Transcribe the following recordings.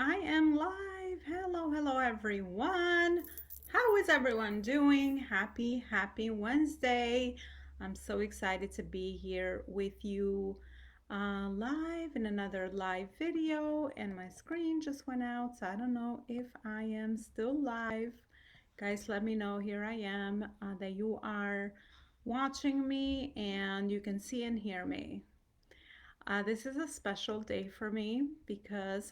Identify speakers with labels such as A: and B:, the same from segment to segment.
A: I am live. Hello, everyone. How is everyone doing? Happy Wednesday. I'm so excited to be here with you live in another live video, and my screen just went out, so I don't know if I am still live. Guys, let me know. Here I am, that you are watching me and you can see and hear me. This is a special day for me because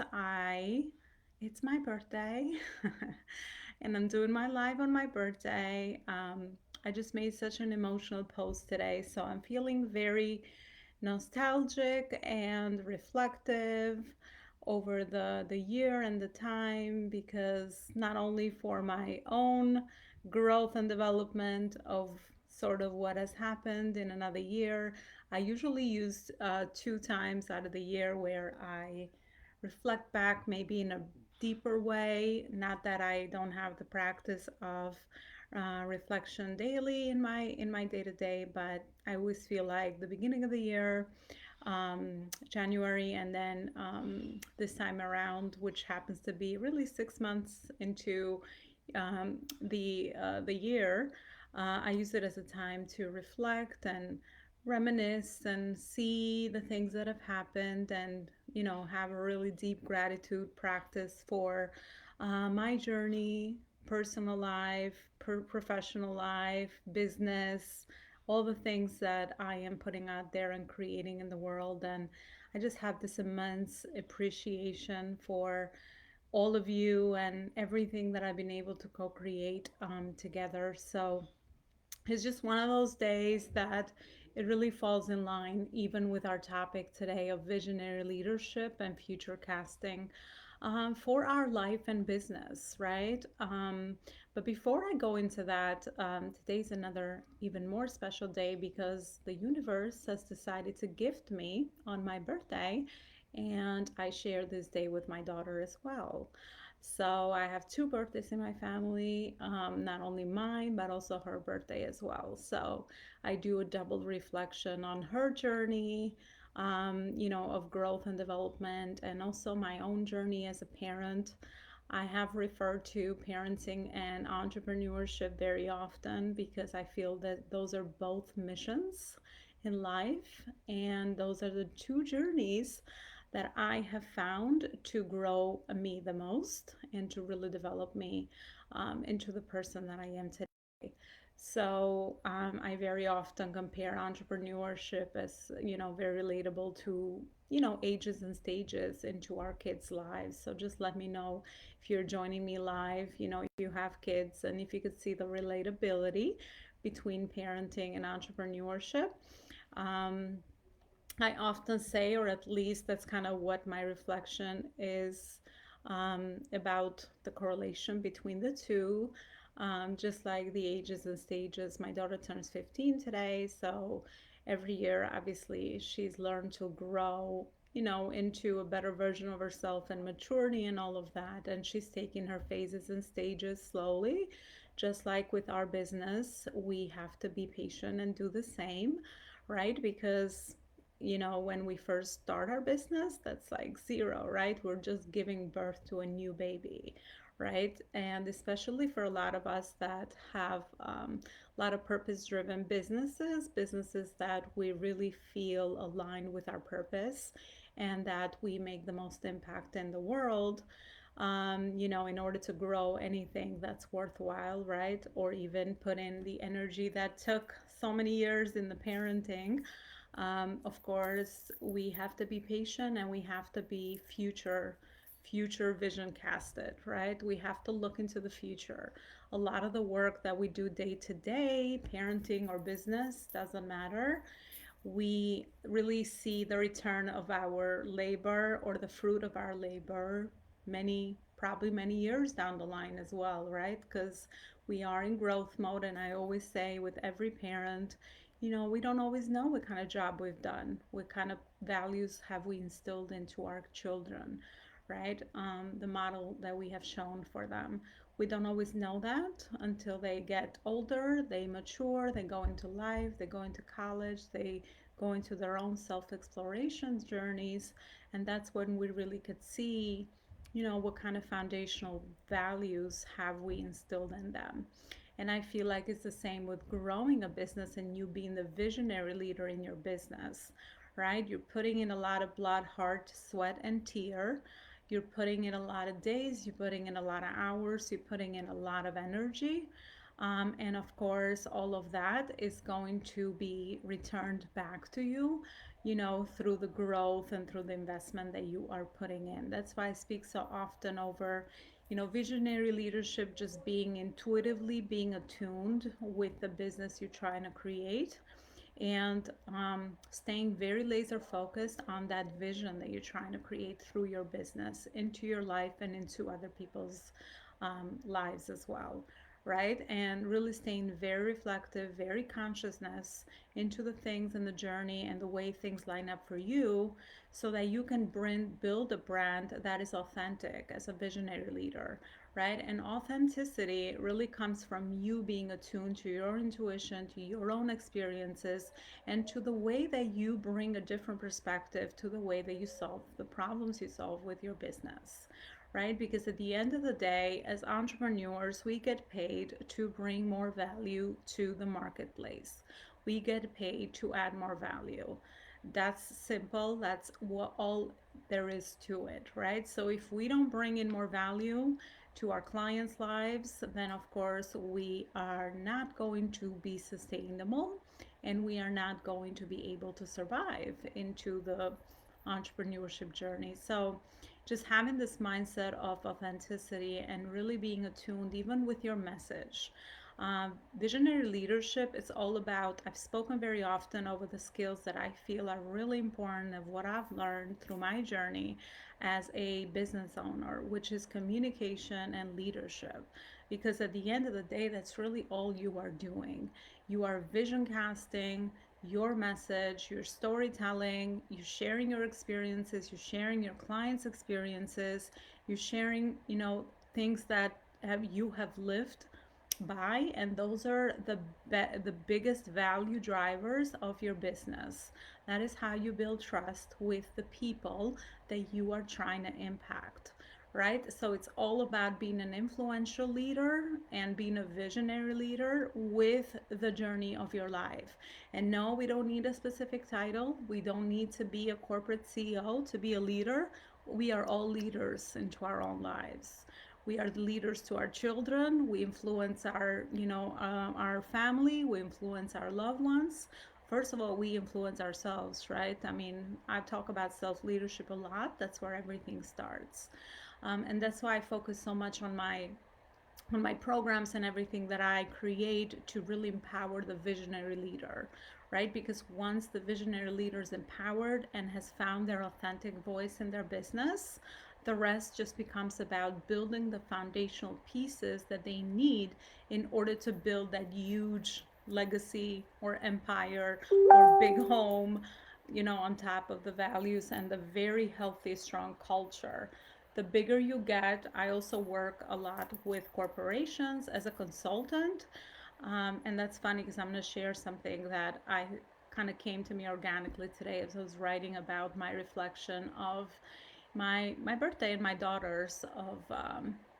A: it's my birthday and I'm doing my live on my birthday. I just made such an emotional post today, so I'm feeling very nostalgic and reflective over the year and the time, because not only for my own growth and development of sort of what has happened in another year. I usually use 2 times out of the year where I reflect back maybe in a deeper way. Not that I don't have the practice of reflection daily in my day to day, but I always feel like the beginning of the year, January, and then this time around, which happens to be really 6 months into the year, I use it as a time to reflect and reminisce and see the things that have happened, and have a really deep gratitude practice for my journey, personal life, professional life, business, all the things that I am putting out there and creating in the world. And I just have this immense appreciation for all of you and everything that I've been able to co-create together. So it's just one of those days that it really falls in line, even with our topic today of visionary leadership and future casting, for our life and business, right? But before I go into that, today's another even more special day because the universe has decided to gift me on my birthday, and I share this day with my daughter as well. So I have two birthdays in my family, not only mine, but also her birthday as well. So I do a double reflection on her journey, of growth and development, and also my own journey as a parent. I have referred to parenting and entrepreneurship very often because I feel that those are both missions in life, and those are the two journeys that I have found to grow me the most and to really develop me into the person that I am today. So I very often compare entrepreneurship as, very relatable to, ages and stages into our kids' lives. So just let me know if you're joining me live, if you have kids, and if you could see the relatability between parenting and entrepreneurship. Um, I often say, or at least that's kind of what my reflection is, about the correlation between the two. Just like the ages and stages, my daughter turns 15 today, so every year, obviously, she's learned to grow, into a better version of herself and maturity and all of that. And she's taking her phases and stages slowly. Just like with our business, we have to be patient and do the same, right? Because when we first start our business, that's like zero, right? We're just giving birth to a new baby, right? And especially for a lot of us that have a lot of purpose driven businesses that we really feel aligned with our purpose and that we make the most impact in the world. In order to grow anything that's worthwhile, right? Or even put in the energy that took so many years in the parenting. Of course, we have to be patient and we have to be future vision casted, right? We have to look into the future. A lot of the work that we do day to day, parenting or business, doesn't matter. We really see the return of our labor or the fruit of our labor probably many years down the line as well, right? Because we are in growth mode. And I always say with every parent, we don't always know what kind of job we've done, what kind of values have we instilled into our children, right? The model that we have shown for them. We don't always know that until they get older, they mature, they go into life, they go into college, they go into their own self exploration journeys. And that's when we really could see what kind of foundational values have we instilled in them? And I feel like it's the same with growing a business and you being the visionary leader in your business, right? You're putting in a lot of blood, heart, sweat, and tear. You're putting in a lot of days, you're putting in a lot of hours, you're putting in a lot of energy. And of course, all of that is going to be returned back to you, through the growth and through the investment that you are putting in. That's why I speak so often over, visionary leadership, just being intuitively being attuned with the business you're trying to create, and staying very laser focused on that vision that you're trying to create through your business into your life and into other people's lives as well, right? And really staying very reflective, very consciousness into the things and the journey and the way things line up for you, so that you can build a brand that is authentic as a visionary leader, right? And authenticity really comes from you being attuned to your intuition, to your own experiences, and to the way that you bring a different perspective to the way that you solve the problems you solve with your business, right? Because at the end of the day, as entrepreneurs, we get paid to bring more value to the marketplace. We get paid to add more value. That's simple. That's what all there is to it, right? So if we don't bring in more value to our clients' lives, then of course we are not going to be sustainable, and we are not going to be able to survive into the entrepreneurship journey. So just having this mindset of authenticity and really being attuned even with your message. Visionary leadership is all about, I've spoken very often over the skills that I feel are really important of what I've learned through my journey as a business owner, which is communication and leadership. Because at the end of the day, that's really all you are doing. You are vision casting your message, your storytelling, you're sharing your experiences, you're sharing your clients' experiences, you're sharing, things that you have lived by, and those are the biggest value drivers of your business. That is how you build trust with the people that you are trying to impact, right? So it's all about being an influential leader and being a visionary leader with the journey of your life. And no, we don't need a specific title. We don't need to be a corporate CEO to be a leader. We are all leaders into our own lives. We are the leaders to our children. We influence our family. We influence our loved ones. First of all, we influence ourselves, right? I mean, I talk about self leadership a lot. That's where everything starts. And that's why I focus so much on my programs and everything that I create to really empower the visionary leader, right? Because once the visionary leader is empowered and has found their authentic voice in their business, the rest just becomes about building the foundational pieces that they need in order to build that huge legacy or empire or big home, on top of the values and the very healthy, strong culture. The bigger you get, I also work a lot with corporations as a consultant. And that's funny because I'm going to share something that I kind of came to me organically today as I was writing about my reflection of my birthday and my daughter's of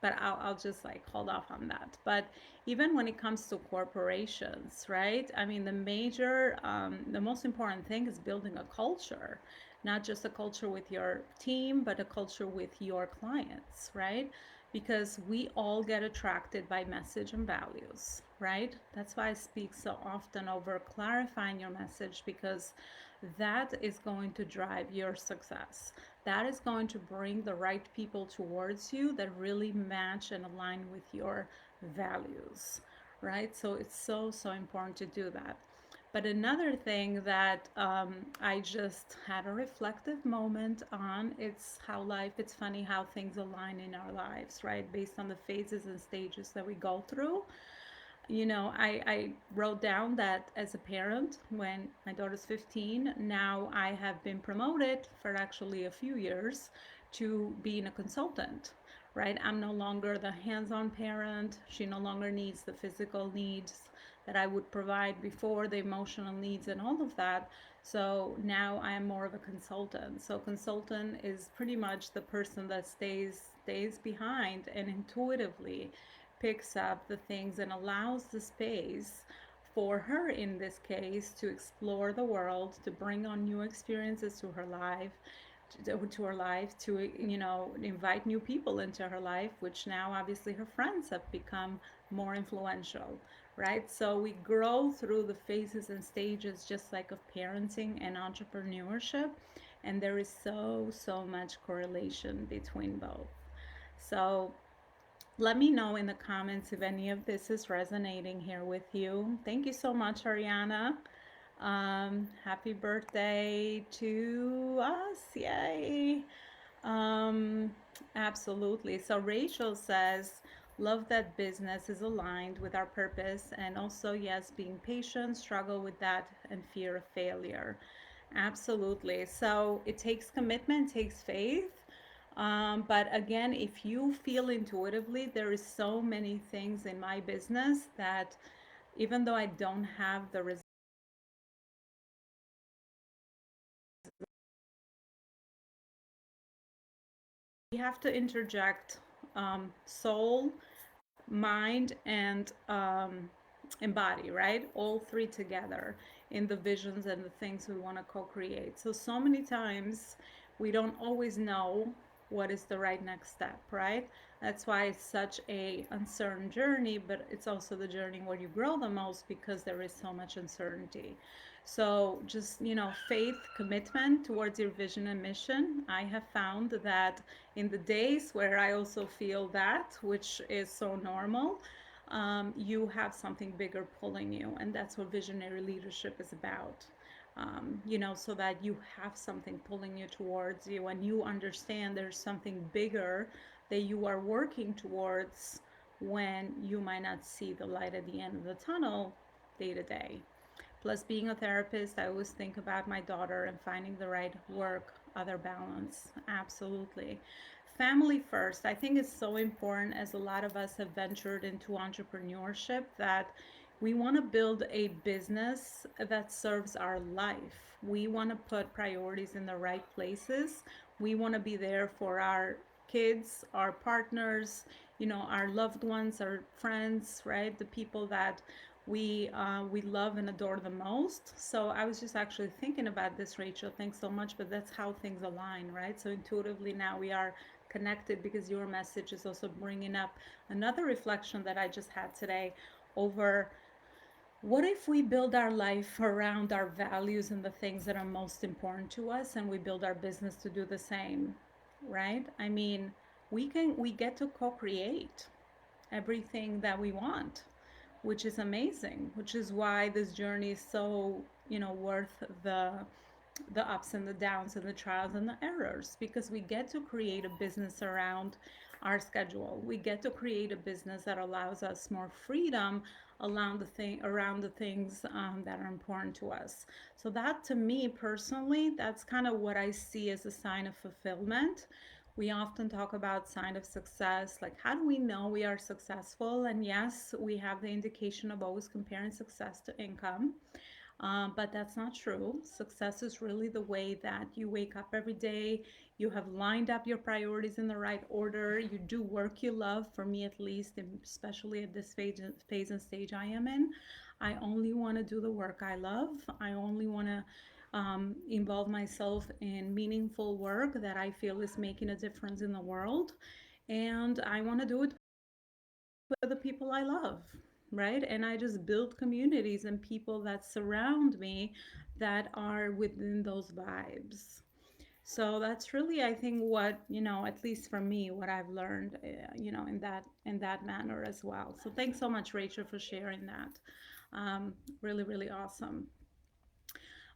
A: but I'll just like hold off on that. But even when it comes to corporations, right? I mean, the most important thing is building a culture, not just a culture with your team, but a culture with your clients, right? Because we all get attracted by message and values, right? That's why I speak so often over clarifying your message, because that is going to drive your success. That is going to bring the right people towards you that really match and align with your values, right? So it's so, so important to do that. But another thing that I just had a reflective moment on, it's funny how things align in our lives, right? Based on the phases and stages that we go through. I wrote down that as a parent, when my daughter's 15, now I have been promoted for actually a few years to being a consultant, right? I'm no longer the hands on parent. She no longer needs the physical needs that I would provide before, the emotional needs and all of that. So now I am more of a consultant. So consultant is pretty much the person that stays behind and intuitively picks up the things and allows the space for her, in this case, to explore the world, to bring on new experiences to her life, to her life, to invite new people into her life, which now obviously her friends have become more influential, right? So we grow through the phases and stages, just like of parenting and entrepreneurship, and there is so much correlation between both. So let me know in the comments if any of this is resonating here with you. Thank you so much, Ariana. Happy birthday to us. Yay. Um, Absolutely. So Rachel says, love that business is aligned with our purpose. And also, yes, being patient, struggle with that, and fear of failure. Absolutely. So it takes commitment, takes faith. But again, if you feel intuitively, there is so many things in my business that even though I don't have the results, we have to interject soul, mind, and embody, right? All three together in the visions and the things we want to co-create. So many times we don't always know what is the right next step, right? That's why it's such a uncertain journey, but it's also the journey where you grow the most because there is so much uncertainty. So just, faith, commitment towards your vision and mission. I have found that in the days where I also feel that, which is so normal, you have something bigger pulling you. And that's what visionary leadership is about. So that you have something pulling you towards you and you understand there's something bigger that you are working towards when you might not see the light at the end of the tunnel day to day. Plus, being a therapist, I always think about my daughter and finding the right work, other balance. Absolutely. Family first. I think it's so important, as a lot of us have ventured into entrepreneurship, that we want to build a business that serves our life. We want to put priorities in the right places. We want to be there for our kids, our partners, our loved ones, our friends, right? The people that we love and adore the most. So I was just actually thinking about this, Rachel. Thanks so much. But that's how things align, right? So intuitively now we are connected because your message is also bringing up another reflection that I just had today over what if we build our life around our values and the things that are most important to us, and we build our business to do the same, right? I mean, we get to co-create everything that we want, which is amazing, which is why this journey is so, worth the ups and the downs and the trials and the errors, because we get to create a business around our schedule. We get to create a business that allows us more freedom around the things that are important to us. So that, to me personally, that's kind of what I see as a sign of fulfillment. We often talk about sign of success, like how do we know we are successful? And yes, we have the indication of always comparing success to income. But that's not true. Success is really the way that you wake up every day, you have lined up your priorities in the right order, you do work you love. For me, at least, and especially at this phase and stage I am in, I only want to do the work I love. I only want to involve myself in meaningful work that I feel is making a difference in the world. And I want to do it with the people I love, right? And I just build communities and people that surround me that are within those vibes. So that's really, I think, what, at least for me, what I've learned, in that manner as well. So thanks so much, Rachel, for sharing that. Really, really awesome.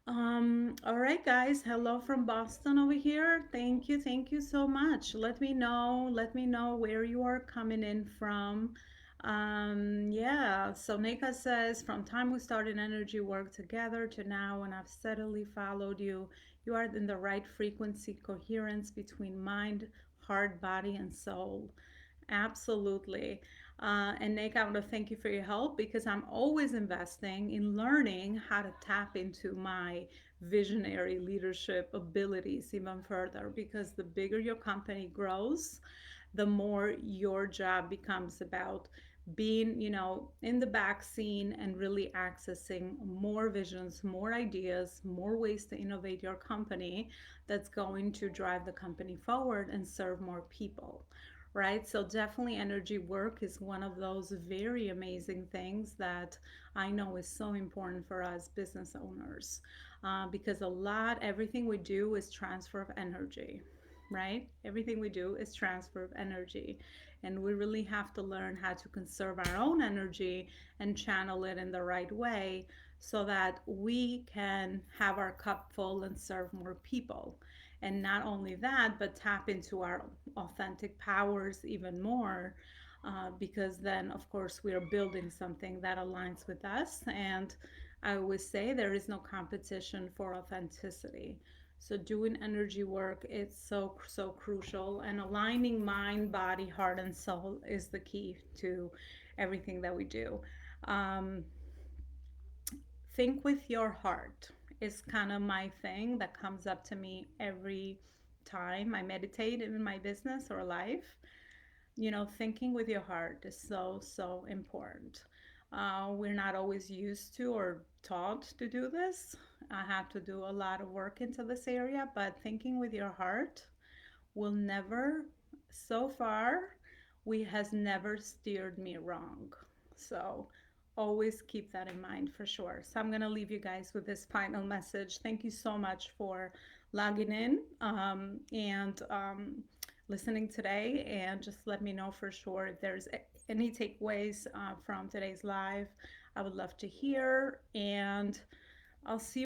A: All right, guys. Hello from Boston over here. Thank you so much. Let me know where you are coming in from. Yeah, so Nika says, from time we started energy work together to now, and I've steadily followed you, you are in the right frequency, coherence between mind, heart, body, and soul. Absolutely. And Nick, I want to thank you for your help because I'm always investing in learning how to tap into my visionary leadership abilities even further. Because the bigger your company grows, the more your job becomes about being, in the back scene and really accessing more visions, more ideas, more ways to innovate your company that's going to drive the company forward and serve more people, right? So definitely energy work is one of those very amazing things that I know is so important for us business owners, because everything we do is transfer of energy, right? Everything we do is transfer of energy. And we really have to learn how to conserve our own energy and channel it in the right way so that we can have our cup full and serve more people. And not only that, but tap into our authentic powers even more. Because then, of course, we are building something that aligns with us. And I always say there is no competition for authenticity. So doing energy work is so crucial, and aligning mind, body, heart, and soul is the key to everything that we do. Um, think with your heart is kind of my thing that comes up to me every time I meditate in my business or life. Thinking with your heart is so important. We're not always used to or taught to do this. I have to do a lot of work into this area, but thinking with your heart will never, so far, we has never steered me wrong. So always keep that in mind for sure. So I'm gonna leave you guys with this final message. Thank you so much for logging in, and listening today, and just let me know for sure if there's any takeaways from today's live. I would love to hear, and I'll see